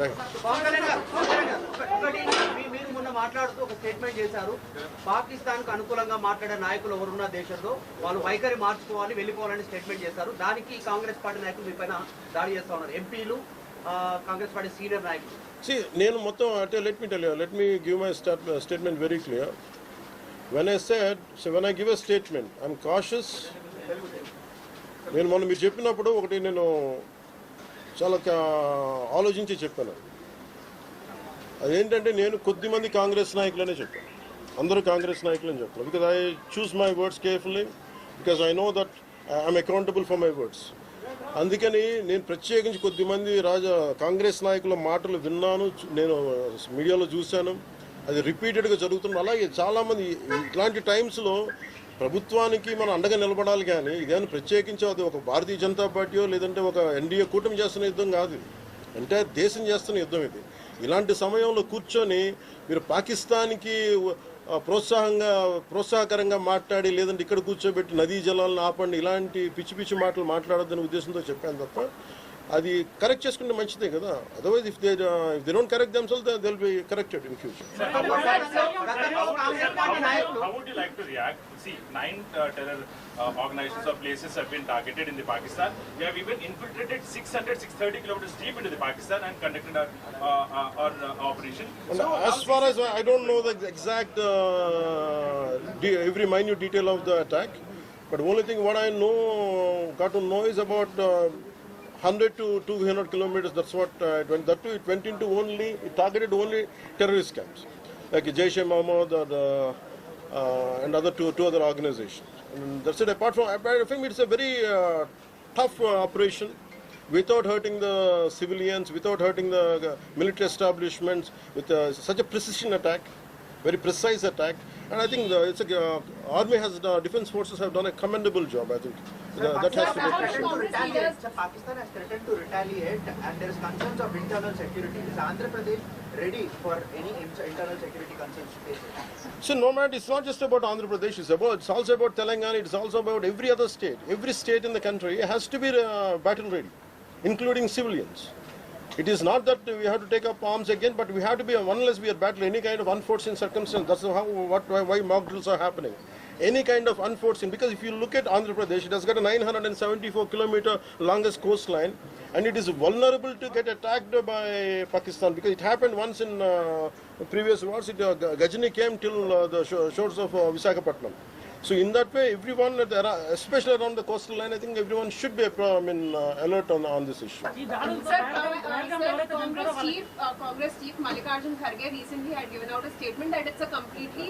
పవన్ కళ్యాణ్ గారు ఒకటి మీరు మొన్న మాట్లాడుతూ ఒక స్టేట్మెంట్ చేశారు. పాకిస్తాన్ కు అనుకూలంగా మాట్లాడే నాయకులు ఎవరున్న దేశంలో వాళ్ళు వైఖరి మార్చుకోవాలి, వెళ్ళిపోవాలని స్టేట్మెంట్ చేశారు. దానికి కాంగ్రెస్ పార్టీ నాయకులు మీ పైన దాడి చేస్తా ఉన్నారు. ఎంపీలు, కాంగ్రెస్ పార్టీ సీనియర్ నాయకులు. నేను మొత్తం అంటే let me give my statement very clear. When I give a statement, I'm cautious. నేను మొన్న మీరు చెప్పినప్పుడు ఒకటి నేను చాలా ఆలోచించి చెప్పాను. అదేంటంటే నేను కొద్దిమంది కాంగ్రెస్ నాయకులనే చెప్పాను, అందరూ కాంగ్రెస్ నాయకులని చెప్పాను. Because I choose my words carefully, because I know that I'm accountable for my words. అందుకని నేను ప్రత్యేకించి కొద్దిమంది కాంగ్రెస్ నాయకుల మాటలు విన్నాను, నేను మీడియాలో చూశాను, అది రిపీటెడ్గా జరుగుతుంది. అలాగే చాలామంది ఇట్లాంటి టైమ్స్లో ప్రభుత్వానికి మనం అండగా నిలబడాలి, కానీ ఇదేమైనా ప్రత్యేకించి అది ఒక భారతీయ జనతా పార్టీయో లేదంటే ఒక ఎన్డీఏ కూటమి చేస్తున్న యుద్ధం కాదు, అంటే దేశం చేస్తున్న యుద్ధం ఇది. ఇలాంటి సమయంలో కూర్చొని మీరు పాకిస్తాన్కి ప్రోత్సాహకరంగా మాట్లాడి లేదంటే ఇక్కడ కూర్చోబెట్టి నదీ జలాలను ఆపండి, ఇలాంటి పిచ్చి పిచ్చి మాటలు మాట్లాడొద్దనే ఉద్దేశంతో చెప్పాను తప్ప అది కరెక్ట్ చేసుకుంటే మంచిదే కదా. Otherwise if they don't correct themselves they will be corrected in future. How would you like to react? See, 9 terror organizations or places have been targeted in the Pakistan. They have even infiltrated 630 kilometers deep into the Pakistan and conducted our operation. So, as far as I don't know the exact every minute detail of the attack, but only thing what I got to know is about 100 to 200 kilometers. That's what it went. That too, it went into it targeted only terrorist camps like Jaish-e-Mohammed and other two other organizations. And that's it. Apart from it's a very tough operation, without hurting the civilians, without hurting the military establishments, with such a precision attack, very precise attack. And I think army defense forces have done a commendable job. I think that has to be appreciated. Pakistan has threatened to retaliate, and there is concerns of internal security. Is Andhra Pradesh ready for any internal security concerns to face it? So no matter, it's not just about Andhra Pradesh. It's also about Telangana. It's also about every other state. Every state in the country has to be battle ready, including civilians. It is not that we have to take up arms again, but we have to be, unless we are battling any kind of unforeseen circumstance. That's why mock drills are happening. Any kind of unforeseen, because if you look at Andhra Pradesh, it has got a 974-kilometer longest coastline, and it is vulnerable to get attacked by Pakistan, because it happened once in previous wars. Gajini came till the shores of Visakhapatnam. So in that way, everyone, especially around the coastal line, I think everyone should be alert on this issue. Sir, Congress Chief Mallikarjun Kharge recently had given out a statement that it's a completely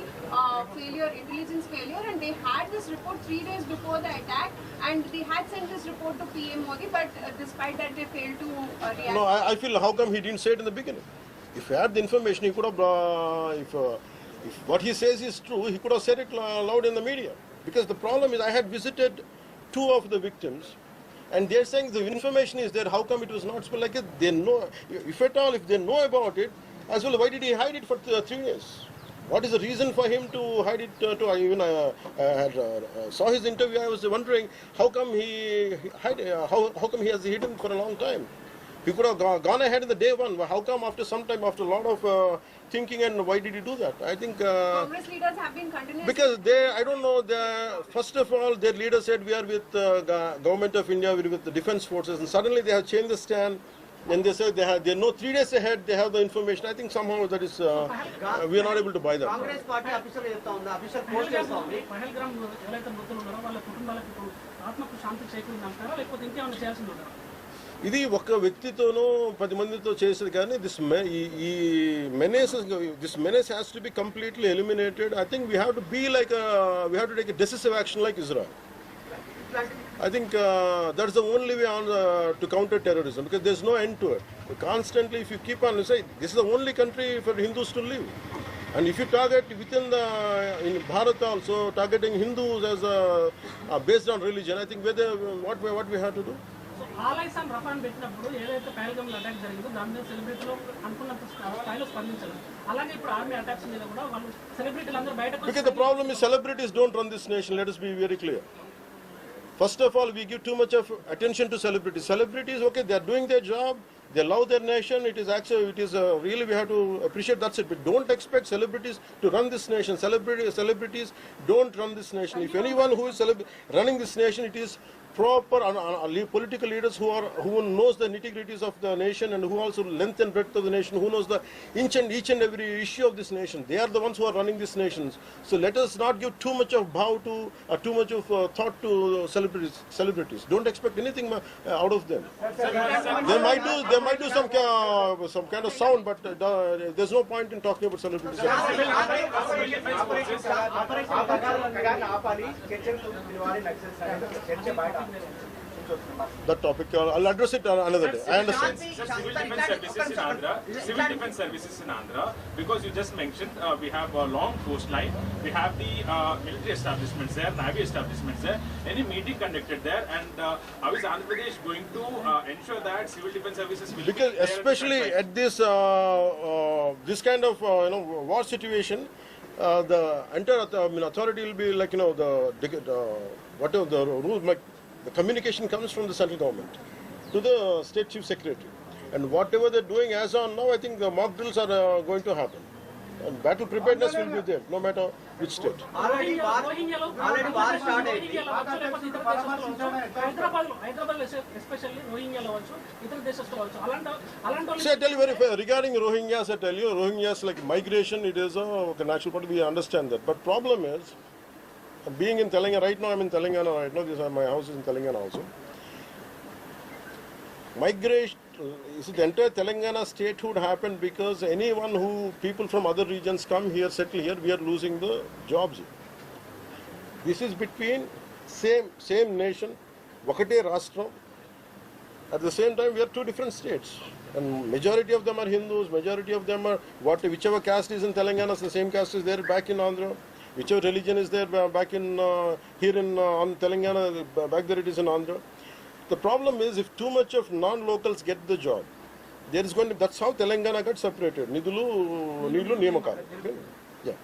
intelligence failure, and they had this report 3 days before the attack, and they had sent this report to PM Modi, but despite that they failed to react. No, I feel, how come he didn't say it in the beginning? If he had the information, he could have, if what he says is true, he could have said it loud in the media. Because the problem is, I had visited 2 of the victims, and they're saying the information is there. How come it was not spoken? Like they know, if at all, if they know about it, as well, why did he hide it for 3 years? What is the reason for him to hide it? Saw his interview. I was wondering how come he how come he has hidden for a long time. He could have gone ahead in the day one. How come after some time, after a lot of thinking, and why did he do that? I think Congress leaders have been continuously, because I don't know. First of all, their leader said we are with government of India, we are with the defense forces, and suddenly they have changed the stand. And they said they know 3 days ahead they have the information. I think somehow that is we are not able to buy that. Congress party official post చేస్తోంది. పహల్గ్రామ్ ఎవరైతే మృతులు ఉన్నారో వాళ్ళ కుటుంబాలకు ఇప్పుడు ఆత్మకు శాంతి చేకూరిందంటారా, లేకపోతే ఇంకేమైనా చేయాల్సింది ఉందా? ఇది ఒక వ్యక్తితోనో 10 మందితో చేసేది కానీ this menace has to be completely eliminated. I think we have to take a decisive action like Israel. I think that's the only way to counter terrorism, because there's no end to it. Constantly, if you keep on saying this is the only country for Hindus to live, and if you target within in Bharat also targeting Hindus as based on religion, I think what we have to do. ఆలైస్ and రఫాన్ పెట్టినప్పుడు ఏదైతే Pahalgam attack జరిగిందో దాని మీద సెలబ్రిటీలు అనుకున్నంత స్థాయిలో స్పందించారు. అలాగే ఇప్పుడు ఆర్మీ అటాక్స్ మీద కూడా వాళ్ళు సెలబ్రిటీలు అందరూ బయటకు. Because the problem is celebrities don't run this nation. Let us be very clear. First of all, we give too much of attention to celebrities. Celebrities, okay, they are doing their job. They love their nation. It is actually, really, we have to appreciate. That's it. But don't expect celebrities to run this nation. Celebrities don't run this nation. If anyone who is running this nation, it is proper political leaders who knows the nitty-gritties of the nation, and who also length and breadth of the nation, who knows the each and every issue of this nation. They are the ones who are running this nations. So let us not give too much of too much of thought to celebrities. Don't expect anything out of them. They might do some kind of sound, but there's no point in talking about celebrities. That topic, I'll address it another day. I understand. Civil defense services in Andhra, because you just mentioned we have a long coastline, we have the military establishments there, navy establishments there. Any meeting conducted there, and how is Andhra Pradesh going to ensure that civil defense services will because be there especially at this this kind of war situation, the entire authority will be like whatever the rules. The communication comes from the central government to the state chief secretary, and whatever they're doing as on now, I think the mock drills are going to happen, and battle preparedness will be there no matter which state. Already war started. So I tell you very fair, regarding Rohingyas, I tell you, Rohingyas like migration, it is a natural part. We understand that, but problem is, being in Telangana right now, I'm in Telangana right now. My house is in Telangana also. Migration, the entire Telangana statehood happened because people from other regions come here, settle here, we are losing the jobs here. This is between same nation, Vakate Rashtra. At the same time, we are two different states, and majority of them are Hindus. Majority of them are whichever caste is in Telangana, the same caste is there back in Andhra. Whichever religion is there back in here in on Telangana, back there it is in Andhra. The problem is if too much of non-locals get the job, there is going to. That's how Telangana got separated. Nidulu Niyamakalu. Yeah.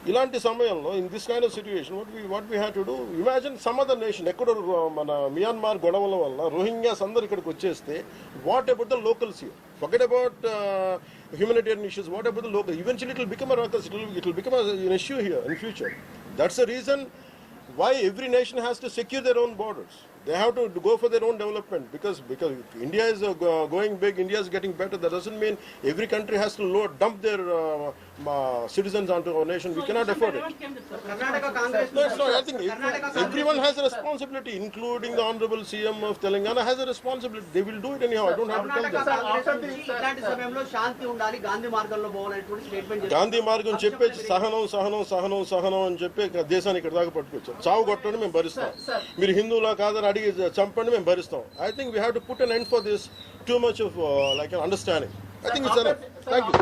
Ilanti samayamlo, in this kind of situation, what we had to do, imagine some other nation, Myanmar Godavalla valla, Rohingyas andaru ikkadiki vacheste, what about the locals here? Forget about humanitarian issues, what about the local? Eventually it will become a ruckus, it will become an issue here in future. That's the reason why every nation has to secure their own borders. They have to go for their own development because India is going big, India is getting better. That doesn't mean every country has to dump their citizens onto our nation. We cannot afford it. No, I think everyone has a responsibility, including the Honorable CM of Telangana has a responsibility. They will do it anyhow. I don't have to tell them. Gandhi Margam చెప్పే సహనం అని చెప్పి దేశాన్ని ఇక్కడ దాకా పట్టుకొచ్చారు. చావు కొట్టండి మేము భరిస్తాం. మీరు హిందువులా కాదని అడిగి చంపండి మేము భరిస్తాం. I think we have to put an end for this too much of like an understanding. I think it's enough. Thank you.